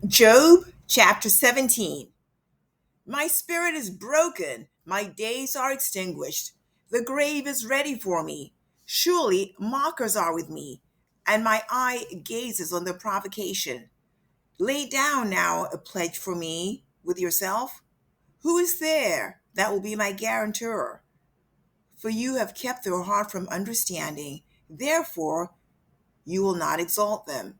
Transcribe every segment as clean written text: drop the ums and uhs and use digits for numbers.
Job chapter 17. My spirit is broken, my days are extinguished. The grave is ready for me. Surely mockers are with me, and my eye gazes on the provocation. Lay down now a pledge for me with yourself. Who is there that will be my guarantor? For you have kept their heart from understanding, therefore you will not exalt them.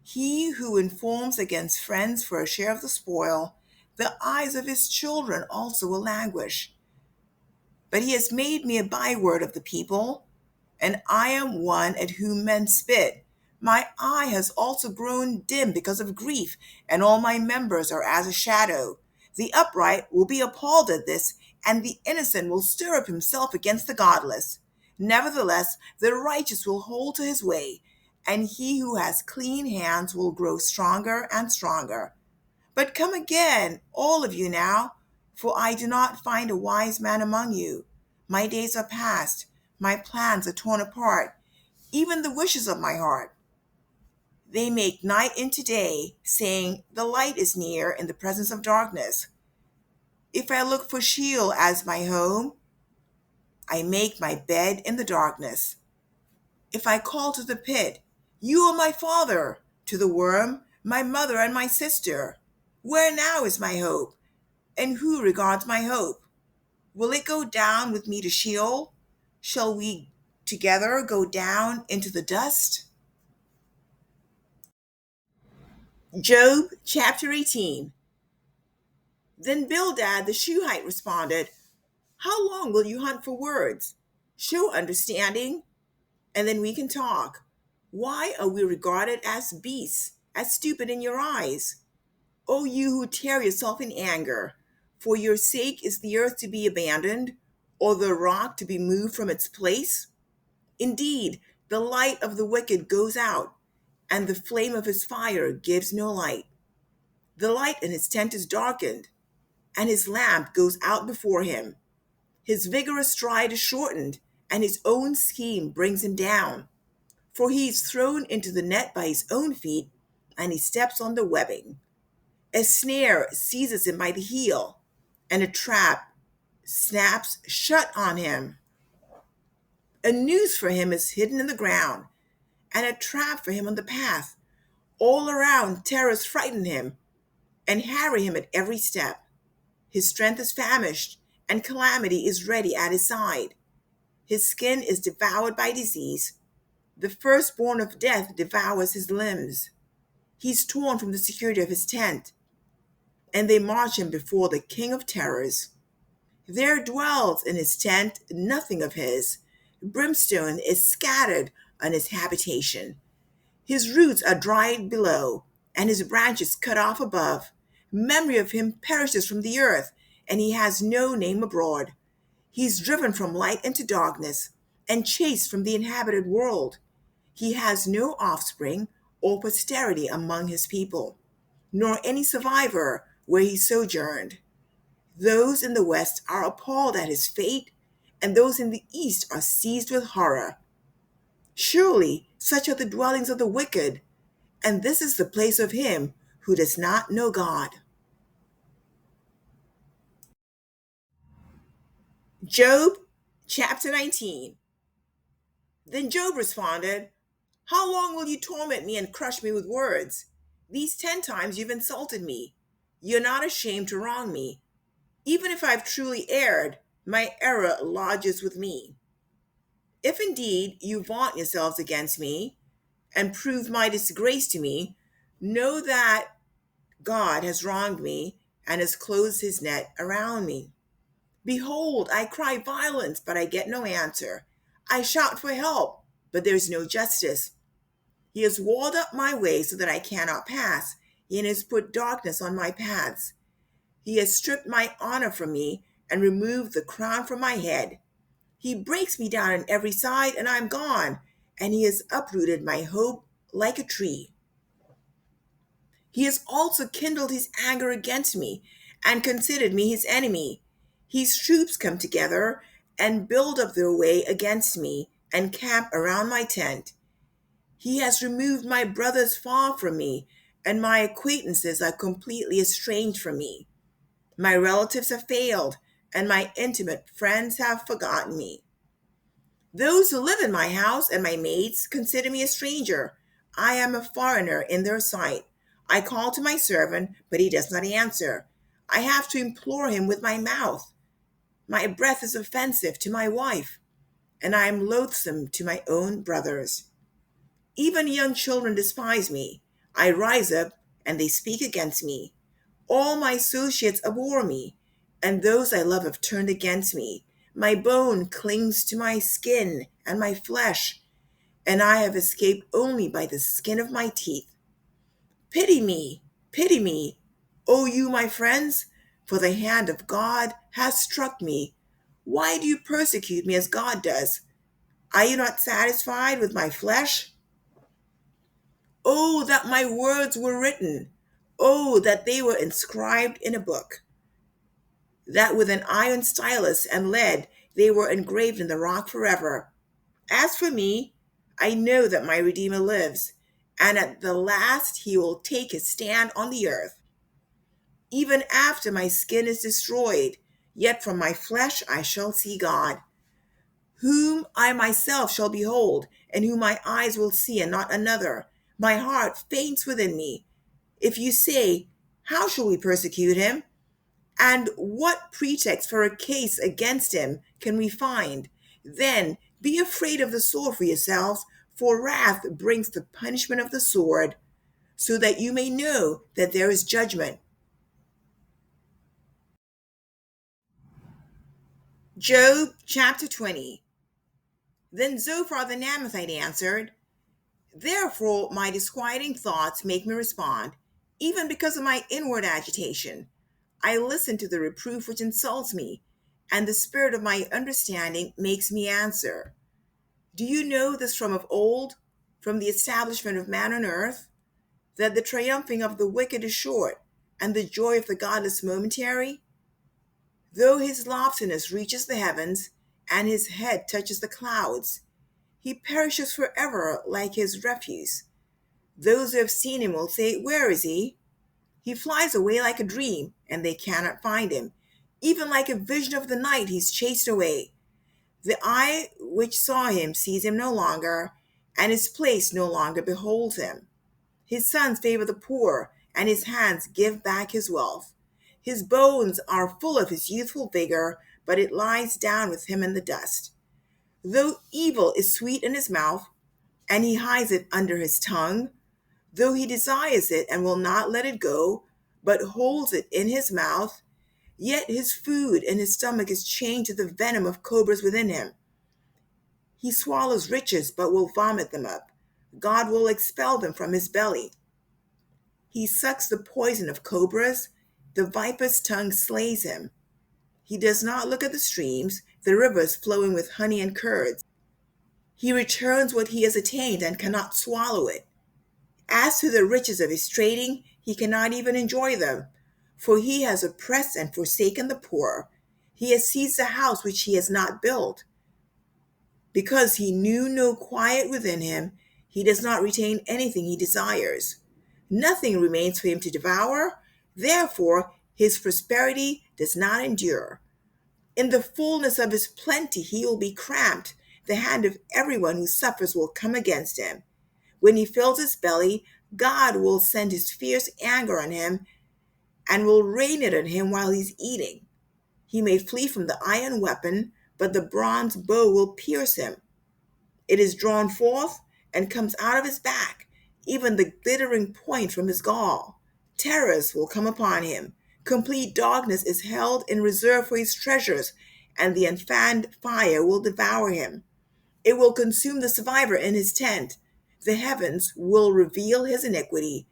He who informs against friends for a share of the spoil, the eyes of his children also will languish. But he has made me a byword of the people, and I am one at whom men spit. My eye has also grown dim because of grief, and all my members are as a shadow. The upright will be appalled at this, and the innocent will stir up himself against the godless. Nevertheless, the righteous will hold to his way, and he who has clean hands will grow stronger and stronger. But come again, all of you now, for I do not find a wise man among you. My days are past, my plans are torn apart, even the wishes of my heart. They make night into day, saying, the light is near in the presence of darkness. If I look for Sheol as my home, I make my bed in the darkness. If I call to the pit, you are my father, to the worm, my mother and my sister. Where now is my hope? And who regards my hope? Will it go down with me to Sheol? Shall we together go down into the dust? Job chapter 18. Then Bildad the Shuhite responded, how long will you hunt for words? Show understanding, and then we can talk. Why are we regarded as beasts, as stupid in your eyes? O you who tear yourself in anger, for your sake is the earth to be abandoned, or the rock to be moved from its place? Indeed, the light of the wicked goes out, and the flame of his fire gives no light. The light in his tent is darkened, and his lamp goes out before him. His vigorous stride is shortened, and his own scheme brings him down. For he is thrown into the net by his own feet, and he steps on the webbing. A snare seizes him by the heel, and a trap snaps shut on him. A noose for him is hidden in the ground, and a trap for him on the path. All around terrors frighten him and harry him at every step. His strength is famished, and calamity is ready at his side. His skin is devoured by disease. The firstborn of death devours his limbs. He's torn from the security of his tent, and they march him before the king of terrors. There dwells in his tent nothing of his. Brimstone is scattered on his habitation. His roots are dried below, and his branches cut off above. Memory of him perishes from the earth, and he has no name abroad. He is driven from light into darkness, and chased from the inhabited world. He has no offspring or posterity among his people, nor any survivor where he sojourned. Those in the west are appalled at his fate, and those in the east are seized with horror. Surely such are the dwellings of the wicked, and this is the place of him who does not know God. Job chapter 19. Then Job responded, how long will you torment me and crush me with words? These 10 times you've insulted me. You're not ashamed to wrong me. Even if I've truly erred, my error lodges with me. If indeed you vaunt yourselves against me and prove my disgrace to me, know that God has wronged me and has closed his net around me. Behold, I cry violence, but I get no answer. I shout for help, but there's no justice. He has walled up my way so that I cannot pass. He has put darkness on my paths. He has stripped my honor from me and removed the crown from my head. He breaks me down on every side, and I'm gone, and he has uprooted my hope like a tree. He has also kindled his anger against me and considered me his enemy. His troops come together and build up their way against me and camp around my tent. He has removed my brothers far from me and my acquaintances are completely estranged from me. My relatives have failed, and my intimate friends have forgotten me. Those who live in my house and my maids consider me a stranger. I am a foreigner in their sight. I call to my servant, but he does not answer. I have to implore him with my mouth. My breath is offensive to my wife, and I am loathsome to my own brothers. Even young children despise me. I rise up, and they speak against me. All my associates abhor me, and those I love have turned against me. My bone clings to my skin and my flesh, and I have escaped only by the skin of my teeth. Pity me, O you my friends, for the hand of God has struck me. Why do you persecute me as God does? Are you not satisfied with my flesh? Oh, that my words were written! Oh, that they were inscribed in a book! That with an iron stylus and lead they were engraved in the rock forever. As for me, I know that my Redeemer lives, and at the last he will take his stand on the earth. Even after my skin is destroyed, yet from my flesh I shall see God, whom I myself shall behold, and whom my eyes will see, and not another. My heart faints within me. If you say, how shall we persecute him? And what pretext for a case against him can we find? Then be afraid of the sword for yourselves, for wrath brings the punishment of the sword, so that you may know that there is judgment. Job chapter 20. Then Zophar the Naamathite answered, therefore my disquieting thoughts make me respond, even because of my inward agitation. I listen to the reproof which insults me, and the spirit of my understanding makes me answer. Do you know this from of old, from the establishment of man on earth, that the triumphing of the wicked is short, and the joy of the godless momentary? Though his loftiness reaches the heavens, and his head touches the clouds, he perishes forever like his refuse. Those who have seen him will say, where is he? He flies away like a dream, and they cannot find him. Even like a vision of the night, he's chased away. The eye which saw him sees him no longer, and his place no longer beholds him. His sons favor the poor, and his hands give back his wealth. His bones are full of his youthful vigor, but it lies down with him in the dust. Though evil is sweet in his mouth, and he hides it under his tongue, though he desires it and will not let it go, but holds it in his mouth, yet his food in his stomach is chained to the venom of cobras within him. He swallows riches, but will vomit them up. God will expel them from his belly. He sucks the poison of cobras. The viper's tongue slays him. He does not look at the streams, the rivers flowing with honey and curds. He returns what he has attained and cannot swallow it. As to the riches of his trading, he cannot even enjoy them, for he has oppressed and forsaken the poor. He has seized a house which he has not built. Because he knew no quiet within him, he does not retain anything he desires. Nothing remains for him to devour, therefore his prosperity does not endure. In the fullness of his plenty he will be cramped. The hand of everyone who suffers will come against him. When he fills his belly, God will send his fierce anger on him and will rain it on him while he's eating. He may flee from the iron weapon, but the bronze bow will pierce him. It is drawn forth and comes out of his back, even the glittering point from his gall. Terrors will come upon him. Complete darkness is held in reserve for his treasures, and the unfanned fire will devour him. It will consume the survivor in his tent. The heavens will reveal his iniquity,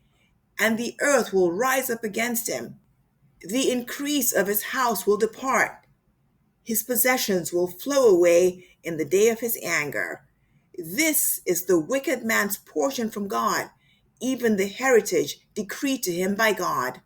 and the earth will rise up against him. The increase of his house will depart. His possessions will flow away in the day of his anger. This is the wicked man's portion from God, even the heritage decreed to him by God.